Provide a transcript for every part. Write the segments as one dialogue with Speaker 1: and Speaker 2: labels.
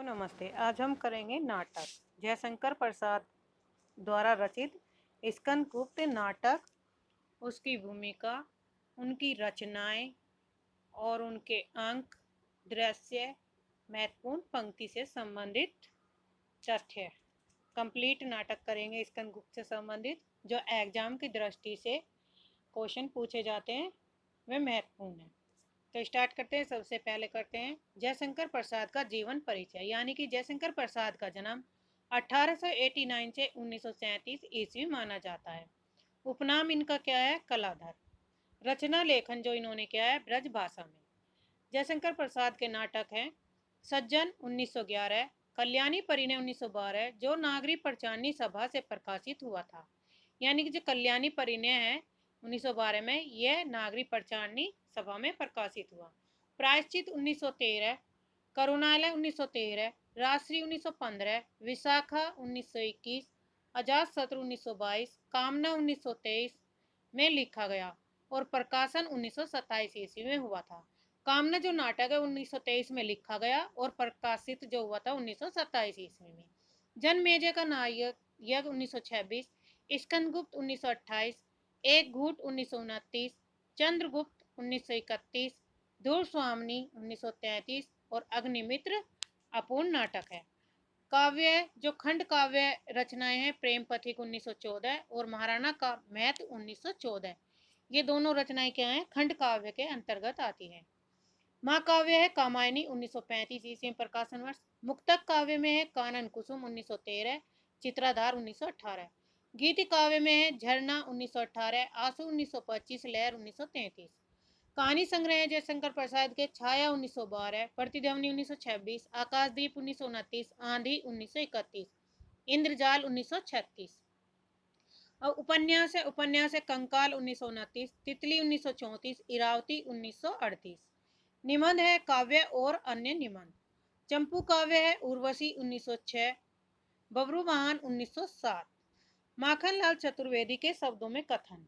Speaker 1: नमस्ते। आज हम करेंगे नाटक। जयशंकर प्रसाद द्वारा रचित स्कंदगुप्त नाटक, उसकी भूमिका, उनकी रचनाएं और उनके अंक, दृश्य, महत्वपूर्ण पंक्ति से संबंधित तथ्य। कंप्लीट नाटक करेंगे स्कंदगुप्त से संबंधित। जो एग्जाम की दृष्टि से क्वेश्चन पूछे जाते हैं वे महत्वपूर्ण हैं। तो स्टार्ट करते हैं। सबसे पहले करते हैं जयशंकर प्रसाद का जीवन परिचय। यानी कि जयशंकर प्रसाद का जन्म 1889 से 1937 ईस्वी माना जाता है। उपनाम इनका क्या है? कलाधर। रचना लेखन जो इन्होंने किया है ब्रज भाषा में। जयशंकर प्रसाद के नाटक हैं सज्जन 1911, कल्याणी परिणय 1912 जो नागरी पंचाननी सभा से प्रकाशित हुआ था। यानी कि जो कल्याणी परिणय है 1912 में, यह नागरी पंचाननी सभा में प्रकाशित हुआ। प्रायश्चित 1913, करुणालय 1913, राजश्री 1915, विशाखा 1921, अजातशत्रु 1922, कामना 1923 में लिखा गया और प्रकाशन 1927 ईस्वी में हुआ था। कामना जो नाटक है 1923 में लिखा गया और प्रकाशित जो हुआ था 1927 ईस्वी में। जनमेजय का नायक यज्ञ 1926, स्कंदगुप्त 1928, एक घूट 1929, चंद्रगुप्त 1931, धूर स्वामिनी 1933 और अग्निमित्र अपूर्ण नाटक है। काव्य जो खंड काव्य रचनाएं हैं प्रेम पथिक 1914 और महाराणा का महत्व 1914। ये दोनों रचनाएं क्या हैं? खंड काव्य के अंतर्गत आती हैं। महाकाव्य है कामायनी 1935 ईस्वी में प्रकाशन वर्ष। मुक्तक काव्य में है कानन कुसुम 1913, चित्राधार 1918। गीति काव्य में है झरना 1918, आंसू 1925, लहर 1933। कहानी संग्रह है जयशंकर प्रसाद के छाया 1912, प्रतिध्वनि 1926, आकाशदीप 1929, आंधी 1931, इंद्रजाल 1936। और उपन्यास है कंकाल 1929, तितली 1934, इरावती 1938। निबंध है काव्य और अन्य निबंध। चंपू काव्य है उर्वशी 1906, बबरूवाहन 1907। माखनलाल चतुर्वेदी के शब्दों में कथन।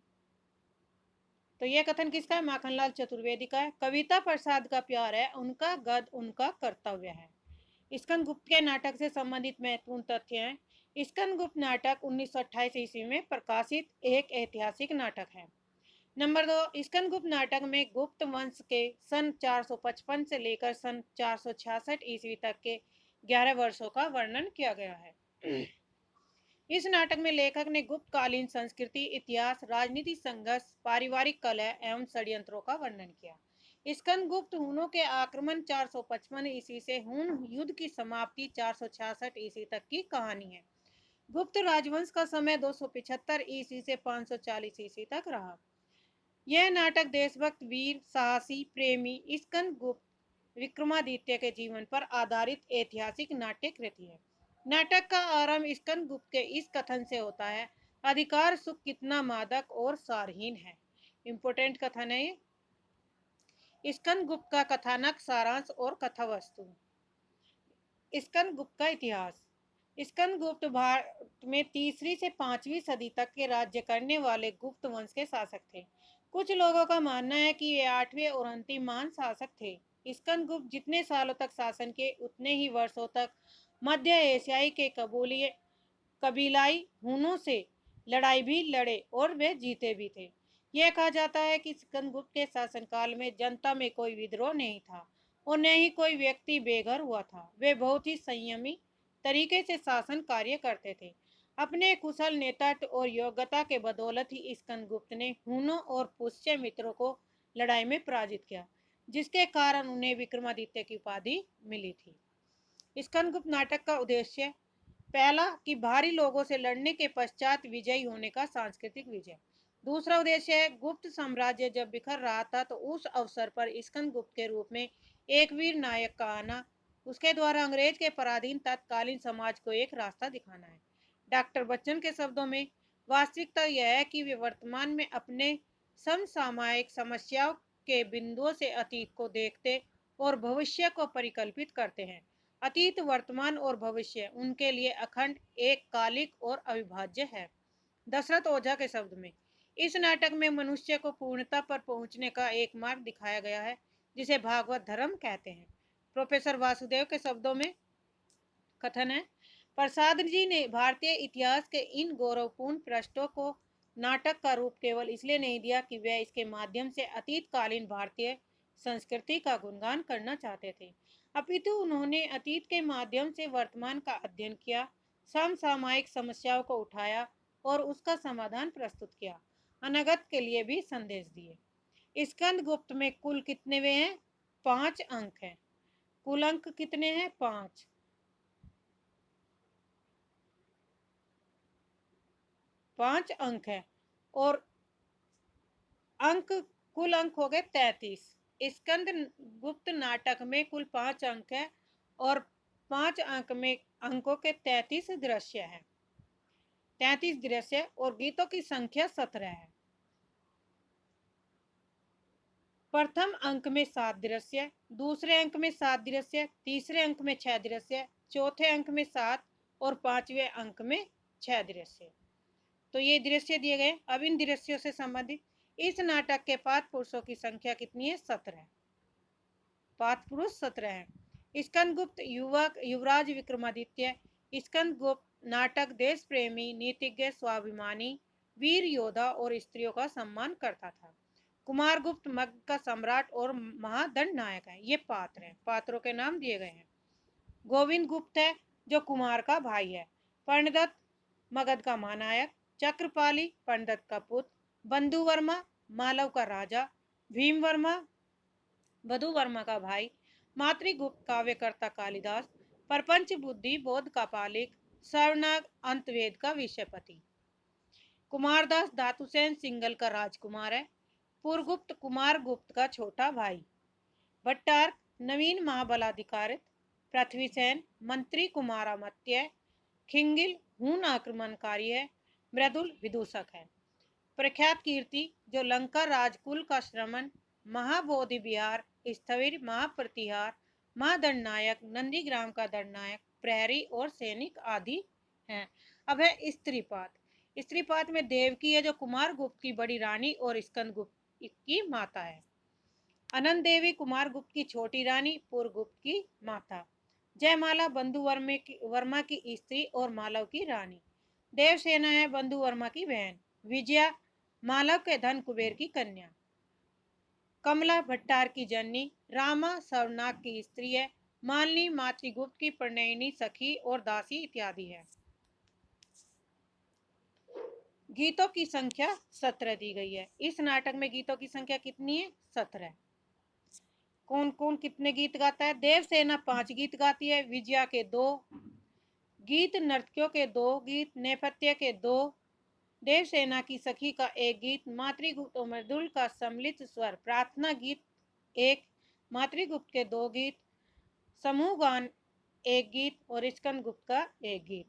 Speaker 1: तो यह कथन किसका है? माखनलाल चतुर्वेदी का है। कविता प्रसाद का प्यार है, उनका गद उनका कर्तव्य है। स्कंदगुप्त के नाटक से संबंधित महत्वपूर्ण तथ्य हैं। स्कंदगुप्त नाटक 1928 ईस्वी में प्रकाशित एक ऐतिहासिक नाटक है। नंबर 2, स्कंदगुप्त नाटक में गुप्त वंश के सन 455 से लेकर सन 466 ईस्वी तक के 11 वर्षों का वर्णन किया गया है। इस नाटक में लेखक ने गुप्तकालीन संस्कृति, इतिहास, राजनीति, संघर्ष, पारिवारिक कलह एवं षड्यंत्रों का वर्णन किया। स्कंदगुप्त हुनों के आक्रमण 455 ईस्वी से हुन युद्ध की समाप्ति 466 ईस्वी तक की कहानी है। गुप्त राजवंश का समय 275 ईस्वी से 540 ईस्वी तक रहा। यह नाटक देशभक्त, वीर, साहसी, प्रेमी स्कंदगुप्त विक्रमादित्य के जीवन पर आधारित ऐतिहासिक नाट्य कृति है। नाटक का आरंभ स्कंदगुप्त के इस कथन से होता है, अधिकार सुख कितना मादक और सारहीन है। इंपोर्टेंट कथन है ये। स्कंदगुप्त का कथानक, सारांश और कथा वस्तु। स्कंदगुप्त का इतिहास। स्कंदगुप्त भारत में 3वीं से 5वीं सदी तक के राज्य करने वाले गुप्त वंश के शासक थे। कुछ लोगों का मानना है कि ये 8वें और अंतिम महान शासक थे। स्कंदगुप्त जितने सालों तक शासन किए उतने ही वर्षों तक मध्य एशियाई के कबीलाई हुनों से लड़ाई भी लड़े और वे जीते भी थे। यह कहा जाता है कि स्कंदगुप्त के शासनकाल में जनता में कोई विद्रोह नहीं था और न ही कोई व्यक्ति बेघर हुआ था। वे बहुत ही संयमी तरीके से शासन कार्य करते थे। अपने कुशल नेतृत्व और योग्यता के बदौलत ही स्कंदगुप्त ने हुनों और पुष्य मित्रों को लड़ाई में पराजित किया, जिसके कारण उन्हें विक्रमादित्य की उपाधि मिली थी। स्कंदगुप्त नाटक का उद्देश्य, पहला कि भारी लोगों से लड़ने के पश्चात विजयी होने का सांस्कृतिक विजय। दूसरा उद्देश्य है गुप्त साम्राज्य जब बिखर रहा था तो उस अवसर पर स्कंदगुप्त के रूप में एक वीर नायक का आना, उसके द्वारा अंग्रेज के पराधीन तत्कालीन समाज को एक रास्ता दिखाना है। डॉक्टर बच्चन के शब्दों में, वास्तविकता यह है कि वे वर्तमान में अपने समसामयिक समस्याओं के बिंदुओं से अतीत को देखते और भविष्य को परिकल्पित करते हैं। अतीत, वर्तमान और भविष्य उनके लिए अखंड, एक कालिक और अविभाज्य है। दशरथ ओझा के शब्द में, इस नाटक में मनुष्य को पूर्णता पर पहुंचने का एक मार्ग दिखाया गया है जिसे भागवत धर्म कहते हैं। प्रोफेसर वासुदेव के शब्दों में, कथन है, प्रसाद जी ने भारतीय इतिहास के इन गौरवपूर्ण पृष्ठों को नाटक का रूप केवल इसलिए नहीं दिया कि वे इसके माध्यम से अतीतकालीन भारतीय संस्कृति का गुणगान करना चाहते थे, अपितु उन्होंने अतीत के माध्यम से वर्तमान का अध्ययन किया, समसामयिक समस्याओं को उठाया और उसका समाधान प्रस्तुत किया, अनगत के लिए भी संदेश दिए। स्कंद गुप्त में कुल कितने वे हैं? 5 अंक हैं। कुल अंक कितने हैं? 5। 5 अंक है और अंक कुल अंक हो गए 33। स्कंद गुप्त नाटक में कुल 5 अंक है और 5 अंक में अंकों के 33 दृश्य है। 33 दृश्य और गीतों की संख्या 17 है। प्रथम अंक में 7 दृश्य, दूसरे अंक में 7 दृश्य, तीसरे अंक में 6 दृश्य, चौथे अंक में 7 और 5वें अंक में 6 दृश्य। तो ये दृश्य दिए गए। अब इन दृश्यों से संबंधित इस नाटक के पात्र पुरुषों की संख्या कितनी है? 17। पात्र पुरुष 17 हैं। स्कंद गुप्त युवराज विक्रमादित्य। स्कंद गुप्त नाटक देश प्रेमी, नीतिज्ञ, स्वाभिमानी, वीर योद्धा और स्त्रियों का सम्मान करता था। कुमार गुप्त मगध का सम्राट और महादंड नायक है। ये पात्र हैं, पात्रों के नाम दिए गए हैं। गोविंद गुप्त है जो कुमार का भाई है। पर्णदत्त मगध का महानायक। चक्रपाली पर्णदत्त का पुत्र। बंधु वर्मा मालव का राजा। भीम वर्मा बधु वर्मा का भाई। मातृगुप्त काव्यकर्ता कालिदास। परपंच बुद्धि बोध का पालिक। सर्वनाग अंतवेद का विषयपति। कुमारदास धातुसेन सिंघल का राजकुमार है। पुरगुप्त कुमार गुप्त का छोटा भाई। भट्टार्क नवीन महाबलाधिकारित। पृथ्वीसेन मंत्री कुमारामत्य। खिंगिल हून आक्रमणकारी है। मृदुल विदूषक है। प्रख्यात कीर्ति जो लंका राजकुल का श्रमण, महाबोधि विहार, स्थविर, महाप्रतिहार, महादंडनायक, नंदीग्राम का दंडनायक, प्रहरी और सैनिक आदि हैं। अब है स्त्रीपात। स्त्रीपात में देवकी है जो कुमार गुप्त की बड़ी रानी और स्कंद गुप्त की माता है। अनंत देवी कुमार गुप्त की छोटी रानी, पुरगुप्त की माता। जयमाला बंधु वर्मा की स्त्री और मालव की रानी। देवसेना है बंधु वर्मा की बहन। विजया मालव के धन कुबेर की कन्या। कमला भट्टार की जननी। रामा सर्वनाग की स्त्री है। मालिनी मातृगुप्त की प्रणयनी सखी और दासी इत्यादि है। गीतों की संख्या 17 दी गई है। इस नाटक में गीतों की संख्या कितनी है? 17। कौन कौन कितने गीत गाता है? देवसेना 5 गीत गाती है। विजया के 2 गीत, नर्तकियों के 2 गीत, नेपथ्य के 2, देवसेना की सखी का 1 गीत, मातृगुप्त और मृदुल का सम्मिलित स्वर प्रार्थना गीत 1, मातृगुप्त के 2 गीत, समूह गान 1 गीत और स्कंद गुप्त का 1 गीत।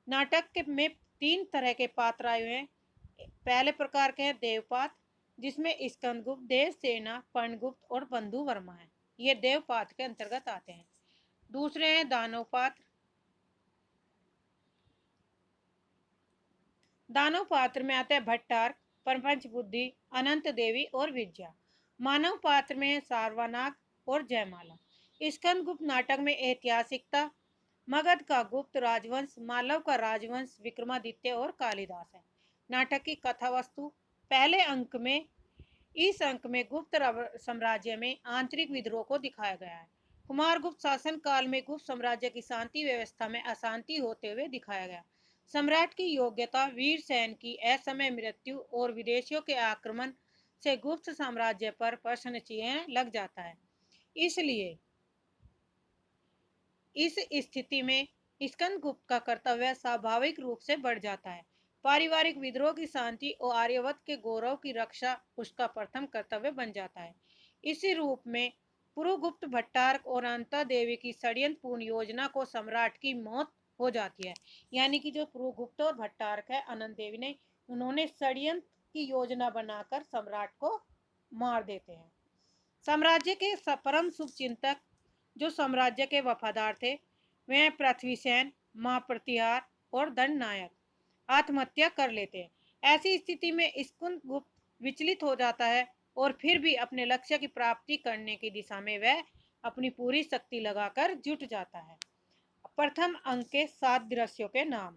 Speaker 1: नाटक में 3 तरह के पात्र आए हैं। पहले प्रकार के हैं देवपात, जिसमें स्कंदगुप्त, देवसेना, पर्णगुप्त और बंधु वर्मा है। ये देवपात के अंतर्गत आते हैं। दूसरे हैं दानव पात्र। दानव पात्र में आते हैं भट्टार्क, परपंच बुद्धि, अनंत देवी और विजया। मानव पात्र में है सारवानाग और जयमाला। स्कंद गुप्त नाटक में ऐतिहासिकता, मगध का गुप्त राजवंश, मालव का राजवंश, विक्रमादित्य और कालिदास है। नाटक की कथा वस्तु, पहले अंक में इस अंक में गुप्त साम्राज्य में आंतरिक विद्रोह को दिखाया गया है। कुमार गुप्त शासन काल में गुप्त साम्राज्य की शांति व्यवस्था में अशांति होते हुए दिखाया गया। सम्राट की योग्यता, वीर सैन की असमय मृत्यु और विदेशियों के आक्रमण से गुप्त साम्राज्य पर प्रश्न चिन्ह लग जाता है। इसलिए इस स्थिति में स्कंद गुप्त का कर्तव्य स्वाभाविक रूप से बढ़ जाता है। पारिवारिक विद्रोह की शांति और आर्यवत के गौरव की रक्षा उसका प्रथम कर्तव्य बन जाता है। इसी रूप में पुरुगुप्त, भट्टार्क और अनंता देवी की षड्यंत्रपूर्ण योजना को सम्राट की मौत हो जाती है। यानी कि जो पुरुगुप्त और भट्टार्क है, अनंत देवी ने, उन्होंने षड्यंत्र की योजना बनाकर सम्राट को मार देते हैं। साम्राज्य के परम शुभ चिंतक जो साम्राज्य के वफादार थे, वे पृथ्वीसेन, महाप्रतिहार और दंडनायक आत्महत्या कर लेते हैं। ऐसी स्थिति में स्कंद गुप्त विचलित हो जाता है और फिर भी अपने लक्ष्य की प्राप्ति करने की दिशा में वह अपनी पूरी शक्ति लगाकर जुट जाता है। प्रथम अंक के 7 दृश्यों के नाम।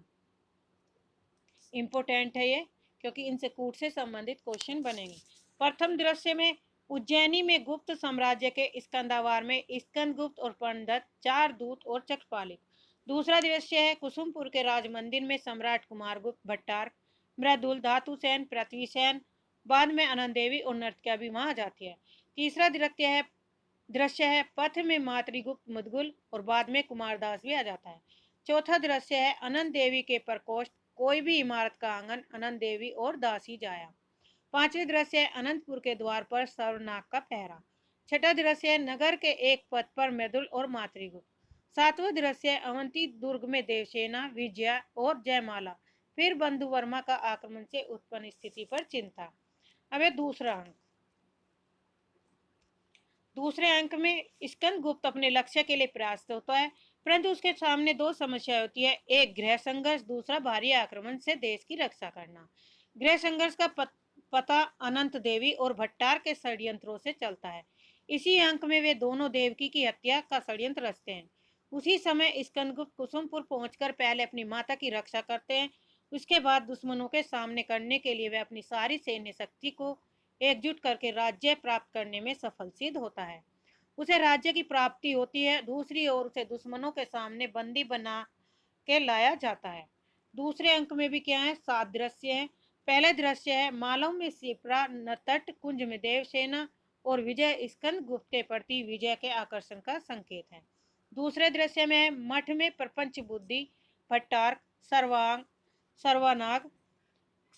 Speaker 1: इंपोर्टेंट है ये, क्योंकि इनसे कूट से संबंधित क्वेश्चन बनेंगे। प्रथम दृश्य में उज्जैनी में गुप्त साम्राज्य के स्कंदावार में स्कंदगुप्त और पंडित, 4 दूत और चक्रपालित। दूसरा दृश्य है कुसुमपुर के राज मंदिर में सम्राट कुमारगुप्त, भट्टारक, मृदुल, धातुसेन, पृथ्वीसेन, बाद में आनंद देवी और नर्तकियां भी वहां जाती है। तीसरा दृश्य है पथ में मातृगुप्त, मुदगुल और बाद में कुमारदास भी आ जाता है। चौथा दृश्य है अनंत देवी के प्रकोष्ठ, कोई भी इमारत का आंगन, अनंत देवी और दासी जाया। पांचवें दृश्य है अनंतपुर के द्वार पर सर्वनाग का पहरा। छठा दृश्य है नगर के एक पथ पर मृदुल और मातृगुप्त। सातवां दृश्य है अवंती दुर्ग में देवसेना, विजया और जयमाला, फिर बंधु वर्मा का आक्रमण से उत्पन्न स्थिति पर चिंता। अब दूसरा अंक। दूसरे अंक में स्कंदगुप्त अपने लक्ष्य के लिए प्रयास होता है, परंतु उसके सामने 2 समस्याएं होती है, एक गृह संघर्ष, दूसरा भारी आक्रमण से देश की रक्षा करना। गृह संघर्ष का पता अनंत देवी और भट्टार के षड्यंत्रों से चलता है। इसी अंक में वे दोनों देवकी की हत्या का षड्यंत्र रचते हैं। उसी समय स्कंदगुप्त कुसुमपुर पहुंचकर पहले अपनी माता की रक्षा करते हैं, उसके बाद दुश्मनों के सामने करने के लिए वे अपनी सारी सैन्य शक्ति को एकजुट करके राज्य प्राप्त करने में सफल सिद्ध होता है। उसे राज्य की प्राप्ति होती है, दूसरी ओर उसे दुश्मनों के सामने बंदी बना के लाया जाता है। दूसरे अंक में भी क्या है, 7 दृश्य है। पहले दृश्य है मालव में शिप्रा, तट कुंज में देवसेना और विजय स्कंदगुप्त के प्रति विजय के आकर्षण का संकेत है। दूसरे दृश्य में है मठ में प्रपंच बुद्धि, भट्टारक, सर्वानाग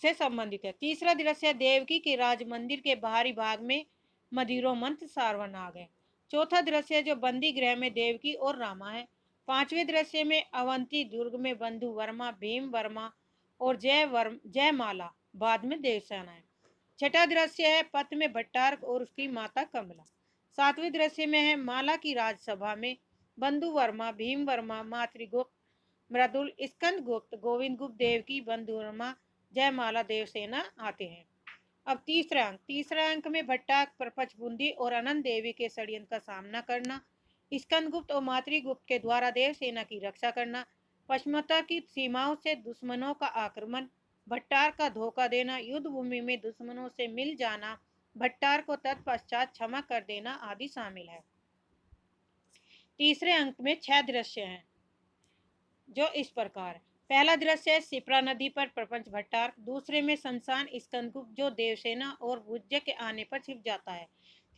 Speaker 1: से संबंधित है। तीसरा दृश्य देवकी के राज मंदिर के बाहरी भाग में मदिरोमंत सारवनाग है। चौथा दृश्य जो बंदी गृह में देवकी और रामा है। पांचवें दृश्य में अवंती दुर्ग में बंधु वर्मा, भीम वर्मा और जयमाला, बाद में देवसेना है। छठा दृश्य है पथ में भट्टारक और उसकी माता कमला। सातवें दृश्य में है माला की राजसभा में बंधु वर्मा, भीम वर्मा, मातृगुप्त, मृदुल, स्कंदगुप्त, गोविंद गुप्त, देवकी, बंधु वर्मा, जयमाला, देवसेना आते हैं। अब तीसरा अंक में भट्टारक, प्रपंच बुंदी और अनंत देवी के षड्यंत्र का सामना करना, स्कंदगुप्त और मातृगुप्त के द्वारा देवसेना की रक्षा करना, पश्चिमता की सीमाओं से दुश्मनों का आक्रमण, भट्टार का धोखा देना, युद्ध भूमि में दुश्मनों से मिल जाना, भट्टार को तत्पश्चात क्षमा कर देना आदि शामिल है। तीसरे अंक में 6 दृश्य हैं, जो इस प्रकार। पहला दृश्य है शिप्रा नदी पर प्रपंच भट्टारक, दूसरे में शमशान स्कंदगुप्त जो देवसेना और भुज्य के आने पर छिप जाता है।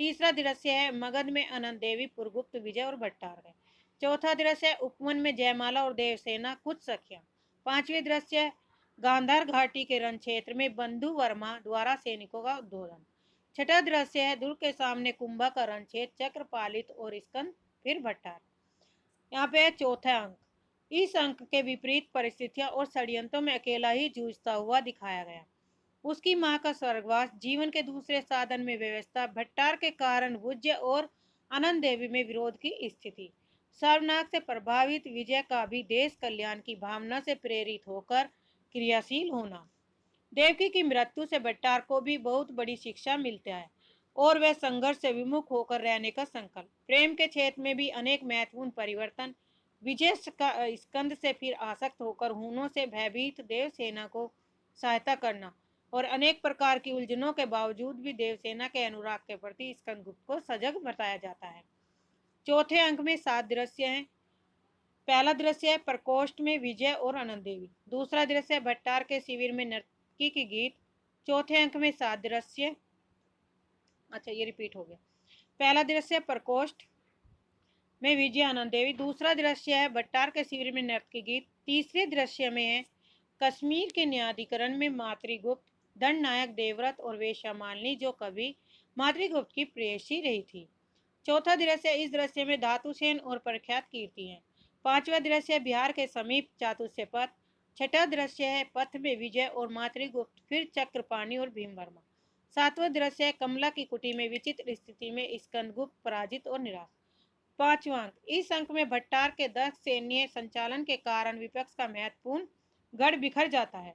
Speaker 1: तीसरा दृश्य है मगध में अनंत देवी, पुरगुप्त, विजय और भट्टारक है। चौथा दृश्य है उपवन में जयमाला और देवसेना, कुछ सखियां। पांचवें दृश्य है गांधार घाटी के रण क्षेत्र में बंधु वर्मा द्वारा सैनिकों का उद्बोधन। छठा दृश्य है दुर्ग के सामने कुंभा का रण क्षेत्र, चक्रपालित और स्कंद, फिर भट्टार। यहाँ पे चौथा अंक। इस अंक के विपरीत परिस्थितियां और षड्यंत्रों में अकेला ही जूझता हुआ दिखाया गया। उसकी मां का स्वर्गवास, जीवन के दूसरे साधन में व्यवस्था, भट्टार के कारण भुज्य और अनंत देवी में विरोध की स्थिति, सर्वनाग से प्रभावित विजय का भी देश कल्याण की भावना से प्रेरित होकर क्रियाशील होना। देवकी की मृत्यु से भट्टार को भी बहुत बड़ी शिक्षा मिलता है और वह संघर्ष से विमुख होकर रहने का संकल्प। प्रेम के क्षेत्र में भी अनेक महत्वपूर्ण परिवर्तन। विजय स्कंद से फिर आसक्त होकर हूनों से भयभीत देवसेना को सहायता करना और अनेक प्रकार की उलझनों के बावजूद भी देवसेना के अनुराग के प्रति स्कंदगुप्त को सजग बताया जाता है। चौथे अंक में 7 दृश्य हैं। पहला दृश्य है प्रकोष्ठ में विजय और अनंत देवी। दूसरा दृश्य है भट्टार के शिविर में नर्तकी की गीत। चौथे अंक में 7 दृश्य, अच्छा ये रिपीट हो गया। पहला दृश्य प्रकोष्ठ में विजय आनंद देवी, दूसरा दृश्य है भट्टार के शिविर में नृत्य गीत, तीसरे दृश्य में है कश्मीर के न्यायाधिकरण में मातृगुप्त, दंड नायक देवव्रत और वेश्या मालिनी जो कभी मातृगुप्त की प्रेयसी रही थी। चौथा दृश्य, इस दृश्य में धातुसेन और प्रख्यात कीर्ति है। पांचवा दृश्य बिहार के समीप चातुष्य पथ। छठा दृश्य है पथ में विजय और मातृगुप्त, फिर चक्रपाणी और भीमवर्मा। सातवां दृश्य है कमला की कुटी में विचित्र स्थिति में स्कंदगुप्त पराजित और निराश। पांचवा अंक, इस अंक में भट्टार के दक्ष सैन्य संचालन के कारण विपक्ष का महत्वपूर्ण गढ़ बिखर जाता है।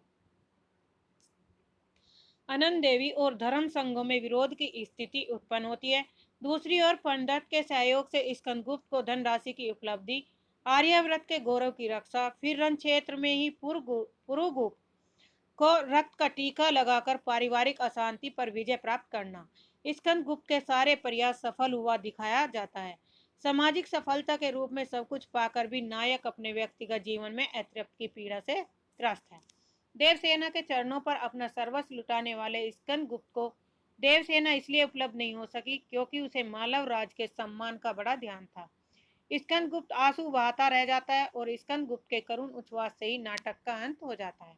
Speaker 1: अनंत देवी और धर्म संघों में विरोध की स्थिति उत्पन्न होती है। दूसरी ओर पंडित के सहयोग से स्कंदगुप्त को धनराशि की उपलब्धि, आर्यावर्त के गौरव की रक्षा, फिर रण क्षेत्र में ही पुरुगुप्त को रक्त का टीका लगाकर पारिवारिक अशांति पर विजय प्राप्त करना। स्कंदगुप्त के सारे प्रयास सफल हुआ दिखाया जाता है। सामाजिक सफलता के रूप में सब कुछ पाकर भी नायक अपने व्यक्तिगत जीवन में अतृप्त की पीड़ा से त्रस्त है। देवसेना के चरणों पर अपना सर्वस्व लुटाने वाले स्कंदगुप्त को देवसेना इसलिए उपलब्ध नहीं हो सकी क्योंकि उसे मालव राज के सम्मान का बड़ा ध्यान था। स्कंदगुप्त आंसू बहाता रह जाता है और स्कंदगुप्त के करुण उच्छ्वास से ही नाटक का अंत हो जाता है।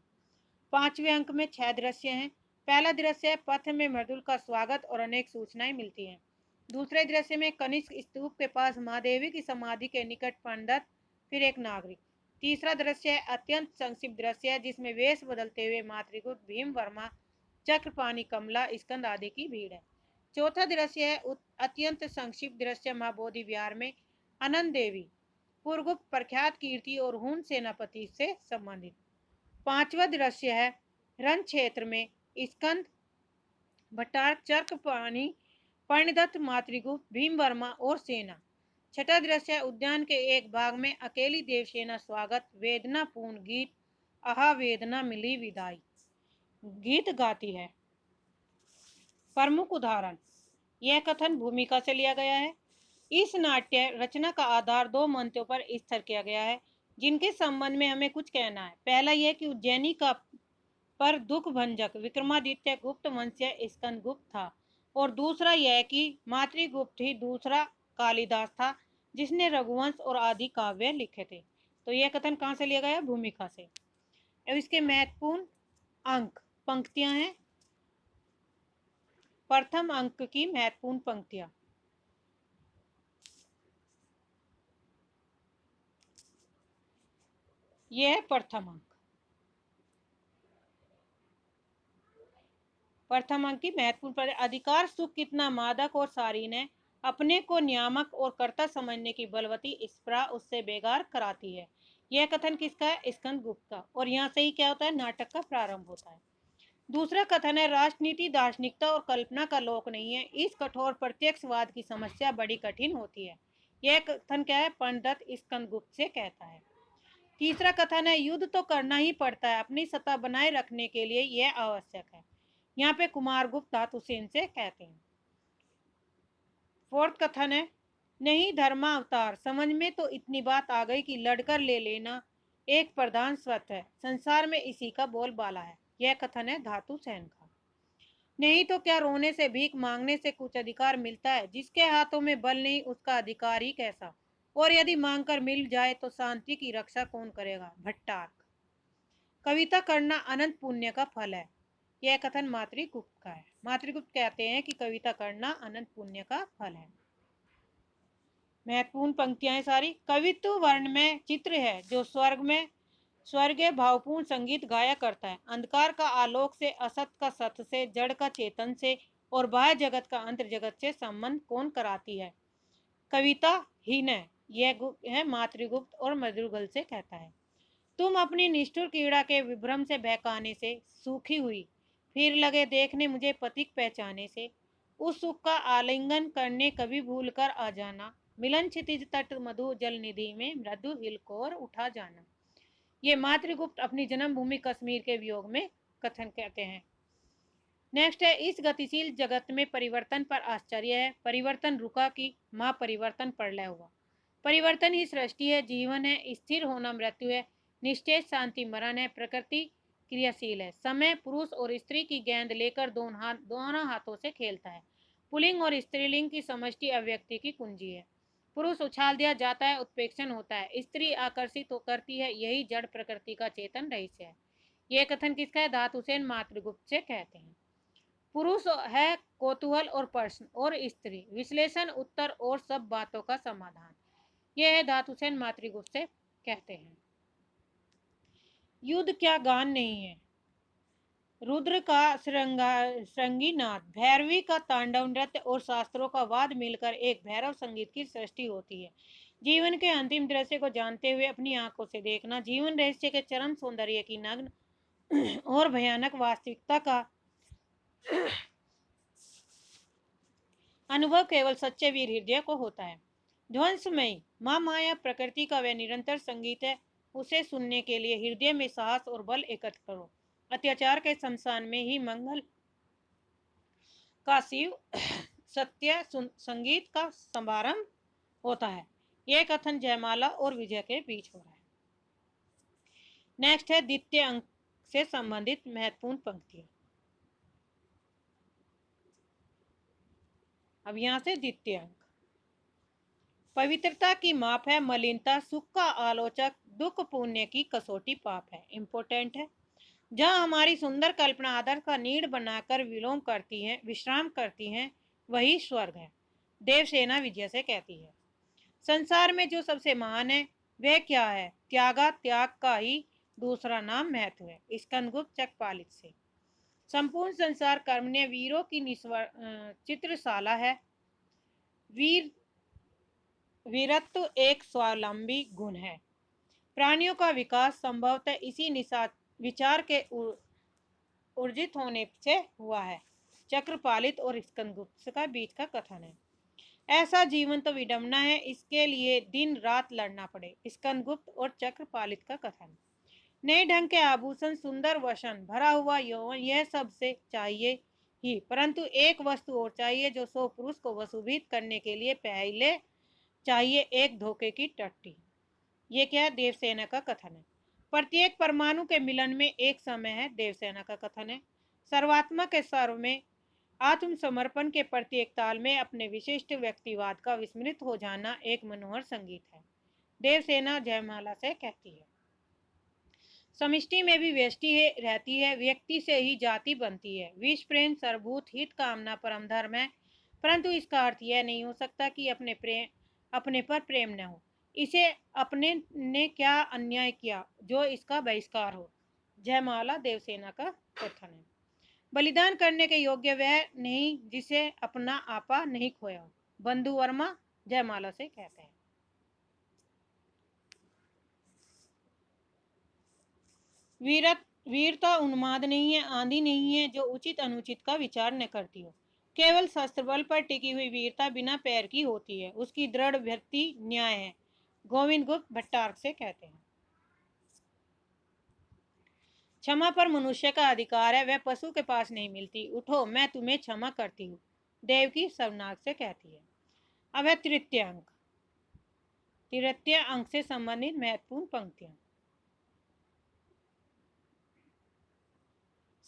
Speaker 1: पांचवें अंक में 6 दृश्य हैं। पहला दृश्य है पथ में मृदुल का स्वागत और अनेक सूचनाएं मिलती हैं। दूसरे दृश्य में कनिष्क स्तूप के पास महादेवी की समाधि के निकट पंडित, फिर एक नागरिक। तीसरा दृश्य है अत्यंत संक्षिप्त दृश्य है जिसमें वेश बदलते हुए मातृगुप्त, भीम वर्मा, चक्रपाणी, कमला, स्कंद आदि की भीड़ है। चौथा दृश्य है अत्यंत संक्षिप्त दृश्य महाबोधि विहार में अनंत देवी, पुरगुप्त प्रख्यात कीर्ति और हून सेनापति से संबंधित। पांचवा दृश्य है रण क्षेत्र में स्कंद, भट्टार, चक्रपाणी, पाणिदत्त, मातृगुप्त, भीम वर्मा और सेना। छठा दृश्य है उद्यान के एक भाग में अकेली देवसेना स्वागत, वेदनापूर्ण गीत, आहा वेदना मिली विदाई गीत गाती है। प्रमुख उदाहरण, यह कथन भूमिका से लिया गया है। इस नाट्य रचना का आधार दो मंत्रों पर स्थिर किया गया है जिनके संबंध में हमें कुछ कहना है। पहला यह कि उज्जैनी का पर दुख भंजक विक्रमादित्य गुप्त वंशीय स्कंदगुप्त था और दूसरा यह कि मातृगुप्त ही दूसरा कालिदास था जिसने रघुवंश और आदि काव्य लिखे थे। तो यह कथन कहाँ से लिया गया? भूमिका से। अब इसके महत्वपूर्ण अंक पंक्तियां हैं। प्रथम अंक की महत्वपूर्ण पंक्तियां, यह है प्रथम अंक। प्रथम अंक की महत्वपूर्ण अधिकार सुख कितना मादक और शालीन है, अपने को नियामक और कर्ता समझने की बलवती स्पृहा उससे बेगार कराती है। यह कथन किसका है? स्कंदगुप्त का। और यहाँ से ही क्या होता है? नाटक का प्रारंभ होता है। दूसरा कथन है राजनीति दार्शनिकता और कल्पना का लोक नहीं है, इस कठोर प्रत्यक्षवाद की समस्या बड़ी कठिन होती है। यह कथन क्या है? पंडित स्कंदगुप्त से कहता है। तीसरा कथन है युद्ध तो करना ही पड़ता है, अपनी सत्ता बनाए रखने के लिए यह आवश्यक है। यहाँ पे कुमारगुप्त धातुसेन से कहते हैं। फोर्थ कथन है नहीं धर्मावतार, समझ में तो इतनी बात आ गई कि लड़कर ले लेना एक प्रधान स्वत है, संसार में इसी का बोलबाला है। यह कथन है धातुसेन का। नहीं तो क्या रोने से भीख मांगने से कुछ अधिकार मिलता है? जिसके हाथों में बल नहीं उसका अधिकार ही कैसा? और यदि मांगकर मिल जाए तो शांति की रक्षा कौन करेगा? भट्टार्क। कविता करना अनंत पुण्य का फल है। यह कथन मातृगुप्त का है। मातृगुप्त कहते हैं कि कविता करना अनंत पुण्य का फल है। महत्वपूर्ण पंक्तियां सारी। कवित्व वर्ण में चित्र है जो स्वर्गीय भावपूर्ण संगीत गाया करता है। अंधकार का आलोक से, असत का सत से, जड़ का चेतन से और बाह्य जगत का अंतर जगत से संबंध कौन कराती है? कविता हीन है। यह है मातृगुप्त और मधुगल से कहता है। तुम अपनी निष्ठुर कीड़ा के विभ्रम से बहकाने से सूखी हुई, फिर लगे देखने मुझे पथिक पहचाने से, उस सुख का आलिंगन करने कभी भूल कर आ जाना, मिलन क्षितिज तट मधु जल निधि में मृदु हिलकोर उठा जाना। ये मातृगुप्त अपनी जन्मभूमि कश्मीर के वियोग में कथन कहते हैं। नेक्स्ट है इस गतिशील जगत में परिवर्तन पर आश्चर्य है, परिवर्तन रुका कि माँ परिवर्तन प्रलय हुआ। परिवर्तन ही सृष्टि है, जीवन है, स्थिर होना मृत्यु है, निश्चेष शांति मरण है, प्रकृति क्रियाशील है। समय पुरुष और स्त्री की गेंद लेकर दोनों हाथों से खेलता है। पुल्लिंग और स्त्रीलिंग की समष्टि अव्यक्ति की कुंजी है। पुरुष उछाल दिया जाता है, उत्प्रेक्षण होता है, स्त्री आकर्षित तो करती है, यही जड़ प्रकृति का चेतन रहस्य है। यह कथन किसका है? धातुसेन मातृगुप्त से कहते हैं। पुरुष है कौतूहल और प्रश्न और स्त्री विश्लेषण, उत्तर और सब बातों का समाधान। यह है धातुसेन मातृगुप्त से कहते हैं। युद्ध क्या गान नहीं है, रुद्र का श्रृंगी नाद, भैरवी का तांडव नृत्य और शास्त्रों का वाद मिलकर एक भैरव संगीत की सृष्टि होती है। जीवन के अंतिम दृश्य को जानते हुए अपनी आंखों से देखना, जीवन रहस्य के चरम सौंदर्य की नग्न और भयानक वास्तविकता का अनुभव केवल सच्चे वीर हृदय को होता है। ध्वंसमयी माँ माया प्रकृति का वह निरंतर संगीत है, उसे सुनने के लिए हृदय में साहस और बल एकत्र करो। अत्याचार के शमशान में ही मंगल का शिव सत्य संगीत का समारंभ होता है। यह कथन जयमाला और विजय के बीच हो रहा है। नेक्स्ट है द्वितीय अंक से संबंधित महत्वपूर्ण पंक्तियां। अब यहां से द्वितीय अंक। पवित्रता की माप है मलिनता, सुख का आलोचक, दुख पुण्य की कसौटी पाप है। इंपोर्टेंट है। जहाँ हमारी सुंदर कल्पना आदर्श का नीड़ बनाकर विलोम करती है, विश्राम करती है, वही स्वर्ग है। देवसेना विजय से कहती है। संसार में जो सबसे महान है वह क्या है? त्यागा, त्याग का ही दूसरा नाम महत्व है। स्कंदगुप्त चकपालित से। संपूर्ण संसार कर्मण्य वीरों की चित्रशाला है। वीरत्व एक स्वावलंबी गुण है। प्राणियों का विकास संभवतः इसी विचार के ऊर्जित होने से हुआ है। चक्रपालित और स्कंदगुप्त का बीच का कथन है। ऐसा जीवन तो विडंबना है, इसके लिए दिन रात लड़ना पड़े। स्कंदगुप्त और चक्रपालित का कथन। नए ढंग के आभूषण, सुंदर वसन, भरा हुआ यौवन, यह सब से चाहिए ही, परंतु एक वस्तु और चाहिए जो सौ पुरुष को वसूभूत करने के लिए पहले चाहिए, एक धोखे की टट्टी। ये क्या है? देवसेना का कथन है। प्रत्येक परमाणु के मिलन में एक समय है। देवसेना का कथन है। सर्वात्मा के सर्व में आत्मसमर्पण के प्रत्येक ताल में अपने विशिष्ट व्यक्तिवाद का विस्मृत हो जाना एक मनोहर संगीत है। देवसेना जयमाला से कहती है। समष्टि में भी व्यष्टि रहती है, व्यक्ति से ही जाति बनती है। विश्व प्रेम सर्वभूत हित कामना परम धर्म है, परंतु इसका अर्थ यह नहीं हो सकता कि अपने पर प्रेम न हो। इसे अपने ने क्या अन्याय किया जो इसका बहिष्कार हो। जयमाला देवसेना का कथन है। बलिदान करने के योग्य वह नहीं जिसे अपना आपा नहीं खोया हो। बंधु वर्मा जयमाला से कहते हैं। वीरता उन्माद नहीं है, आंधी नहीं है जो उचित अनुचित का विचार न करती हो। केवल शस्त्र बल पर टिकी हुई वीरता बिना पैर की होती है, उसकी दृढ़ वृत्ति न्याय है। गोविंद गुप्त भट्टारक से कहते हैं। क्षमा पर मनुष्य का अधिकार है, वह पशु के पास नहीं मिलती। उठो, मैं तुम्हें क्षमा करती हूँ। देवकी शरनाग से कहती है। अब है तृतीय अंक। तृतीय अंक से संबंधित महत्वपूर्ण पंक्तियां।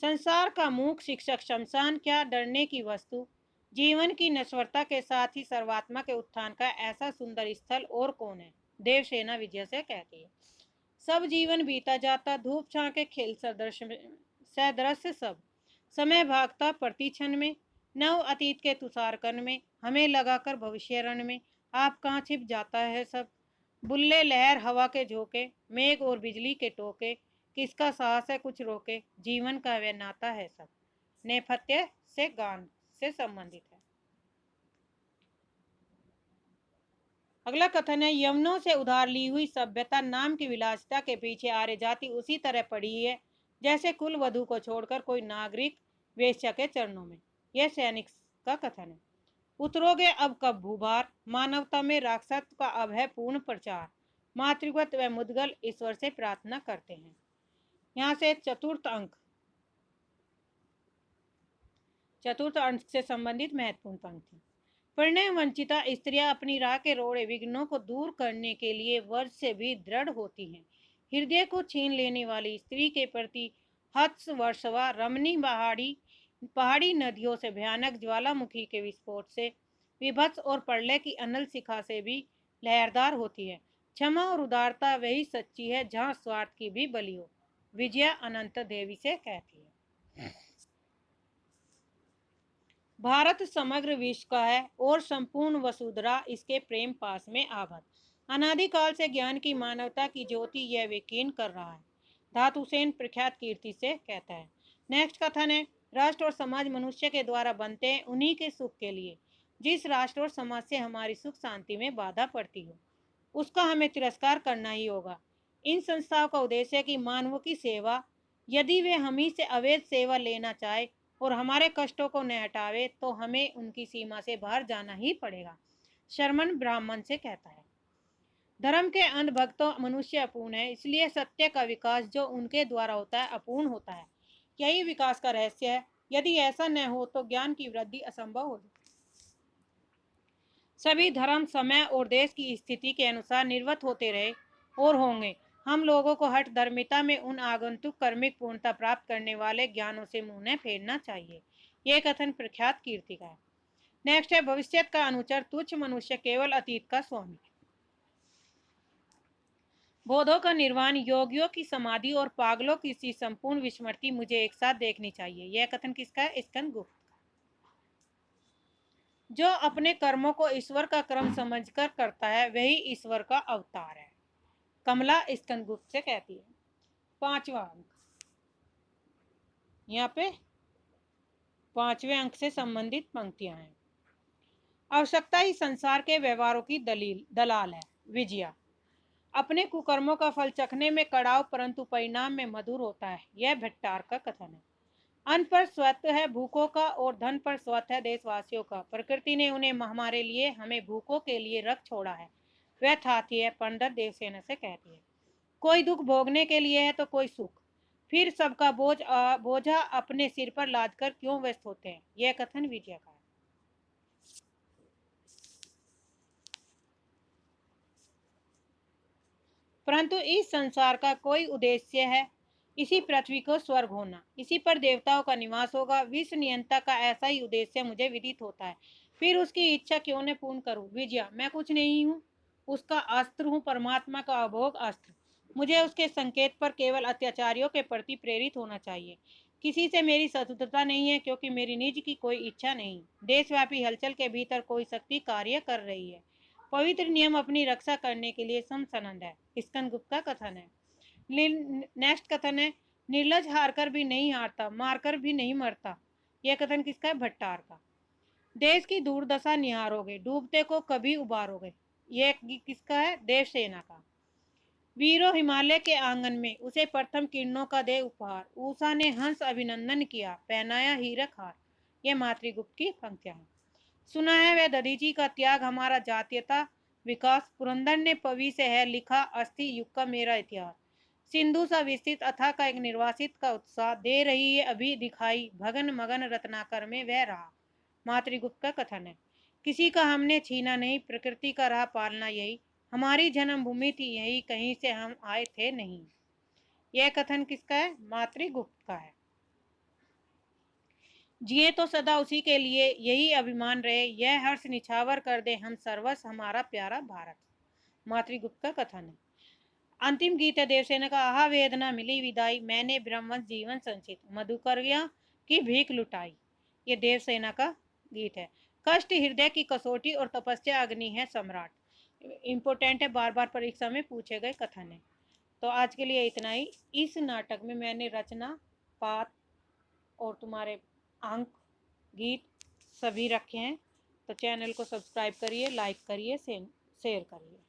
Speaker 1: संसार का मूक शिक्षक शमशान क्या डरने की वस्तु। जीवन की नश्वरता के साथ ही सर्वात्मा के उत्थान का ऐसा सुंदर स्थल और कौन है। देवसेना विजय से कहती है। सब जीवन बीता जाता, धूप छां के खेल सदृश सब समय भागता प्रति क्षण में। नव अतीत के तुषारकन में हमें लगाकर भविष्य रण में आप कहाँ छिप जाता है सब। बुल्ले लहर हवा के झोंके, मेघ और बिजली के टोके, किसका साहस है कुछ रोके। जीवन का वह नाता है सब। नेपथ्य से गान से संबंधित है। अगला कथन है। यवनों से उधार ली हुई सभ्यता नाम की विलासिता के पीछे आर्य जाति उसी तरह पड़ी है जैसे कुल वधु को छोड़कर कोई नागरिक वेश्या के चरणों में। यह सैनिक का कथन है। उतरोगे अब कब भूभार, मानवता में राक्षसत्व का अब है पूर्ण प्रचार। मातृवत व मुद्गल ईश्वर से प्रार्थना करते हैं। यहाँ से चतुर्थ अंक से संबंधित महत्वपूर्ण पंक्ति। परिणय वंचिता स्त्रियां अपनी राह के रोड़े विघ्नों को दूर करने के लिए वर्ष से भी दृढ़ होती हैं। हृदय को छीन लेने वाली स्त्री के प्रति हत्स वर्षवा रमणी पहाड़ी नदियों से भयानक ज्वालामुखी के विस्फोट से विभत्स और प्रलय की अनल शिखा से भी लहरदार होती है। क्षमा और उदारता वही सच्ची है जहाँ स्वार्थ की भी बलि हो। विजया अनंत देवी से कहती है। भारत समग्र विश्व का है और संपूर्ण वसुधरा इसके प्रेम पास में आबद्ध। अनादिकाल से ज्ञान की मानवता की ज्योति यह विकीर्ण कर रहा है। धातुसेन प्रख्यात कीर्ति से कहता है। नेक्स्ट कथन है। राष्ट्र और समाज मनुष्य के द्वारा बनते हैं उन्हीं के सुख के लिए। जिस राष्ट्र और समाज से हमारी सुख शांति में बाधा पड़ती हो उसका हमें तिरस्कार करना ही होगा। इन संस्थाओं का उद्देश्य है कि मानवों की सेवा। यदि वे हम ही से अवैध सेवा लेना चाहे और हमारे कष्टों को न हटावे तो हमें उनकी सीमा से बाहर जाना ही पड़ेगा। शरमन ब्राह्मण से कहता है। धर्म के अंधभक्तों मनुष्य अपूर्ण है, इसलिए सत्य का विकास जो उनके द्वारा होता है अपूर्ण होता है। यही विकास का रहस्य है। यदि ऐसा न हो तो ज्ञान की वृद्धि असंभव हो जाए। सभी धर्म समय और देश की स्थिति के अनुसार निर्वत होते रहे और होंगे। हम लोगों को हठ धर्मिता में उन आगंतुक कर्मिक पूर्णता प्राप्त करने वाले ज्ञानों से मुंह न फेरना चाहिए। यह कथन प्रख्यात कीर्ति का है। नेक्स्ट है, भविष्य का अनुचर तुच्छ मनुष्य केवल अतीत का स्वामी। बोधों का निर्वाण, योगियों की समाधि और पागलों की सी संपूर्ण विस्मृति मुझे एक साथ देखनी चाहिए। यह कथन किसका है? स्कंदगुप्त। जो अपने कर्मों को ईश्वर का कर्म समझकर करता है वही ईश्वर का अवतार है। कमला स्कंदगुप्त से कहती है। 5वां अंक, यहाँ पे 5वें अंक से संबंधित पंक्तियां हैं। आवश्यकता ही संसार के व्यवहारों की दलाल है। विजया। अपने कुकर्मों का फल चखने में कड़ाव परंतु परिणाम में मधुर होता है। यह भट्टार का कथन है। अन्न पर स्वत्व है भूखों का और धन पर स्वत्व है देशवासियों का। प्रकृति ने उन्हें हमारे लिए, हमें भूखों के लिए रख छोड़ा है। वह थाती है। पंडित देवसेना से कहती है। कोई दुख भोगने के लिए है तो कोई सुख, फिर सबका बोझा अपने सिर पर लादकर क्यों व्यस्त होते हैं। यह कथन विजया का है। परंतु इस संसार का कोई उद्देश्य है। इसी पृथ्वी को स्वर्ग होना, इसी पर देवताओं का निवास होगा। विश्व नियंता का ऐसा ही उद्देश्य मुझे विदित होता है। फिर उसकी इच्छा क्यों न पूर्ण करूं। विजया। मैं कुछ नहीं हूँ, उसका अस्त्र हूँ, परमात्मा का अभोग अस्त्र। मुझे उसके संकेत पर केवल अत्याचारियों के प्रति प्रेरित होना चाहिए। किसी से मेरी शत्रुता नहीं है, क्योंकि मेरी निज की कोई इच्छा नहीं। देशव्यापी हलचल के भीतर कोई शक्ति कार्य कर रही है। पवित्र नियम अपनी रक्षा करने के लिए समसनंद है। स्कंदगुप्त का कथन है। नेक्स्ट कथन है, निर्लज हारकर भी नहीं हारता, मारकर भी नहीं मरता। यह कथन किसका है? भट्टार का। देश की दुर्दशा निहारोगे, डूबते को कभी उबारोगे। यह किसका है? देवसेना का। वीरो हिमालय के आंगन में उसे प्रथम किरणों का दे उपहार। उषा ने हंस अभिनंदन किया, पहनाया हीरक हार। यह मातृगुप्त की पंक्तियां हैं। सुना है वह दधीची का त्याग हमारा जातीयता विकास। पुरंदर ने पवी से है लिखा, अस्थि युग का मेरा इतिहास। सिंधु सा विस्तृत अथा का एक निर्वासित का उत्साह, दे रही है अभी दिखाई, भगन मगन रत्नाकर में वह रहा। मातृगुप्त का कथन है। किसी का हमने छीना नहीं, प्रकृति का रहा पालना यही। हमारी जन्मभूमि थी यही, कहीं से हम आए थे नहीं। यह कथन किसका है? मातृगुप्त का है। जिए तो सदा उसी के लिए, यही अभिमान रहे, यह हर्ष निछावर कर दे हम सर्वस्व हमारा प्यारा भारत। मातृगुप्त का कथन है। अंतिम गीत है देवसेना का। आहा वेदना मिली विदाई, मैंने ब्रह्मवंश जीवन संचित, मधुकर्या की भीख लुटाई। ये देवसेना का गीत है। कष्ट हृदय की कसौटी और तपस्या अग्नि है सम्राट। इम्पोर्टेंट है, बार बार परीक्षा में पूछे गए कथन है। तो आज के लिए इतना ही। इस नाटक में मैंने रचना, पाठ और तुम्हारे अंक, गीत सभी रखे हैं। तो चैनल को सब्सक्राइब करिए, लाइक करिए, शेयर करिए।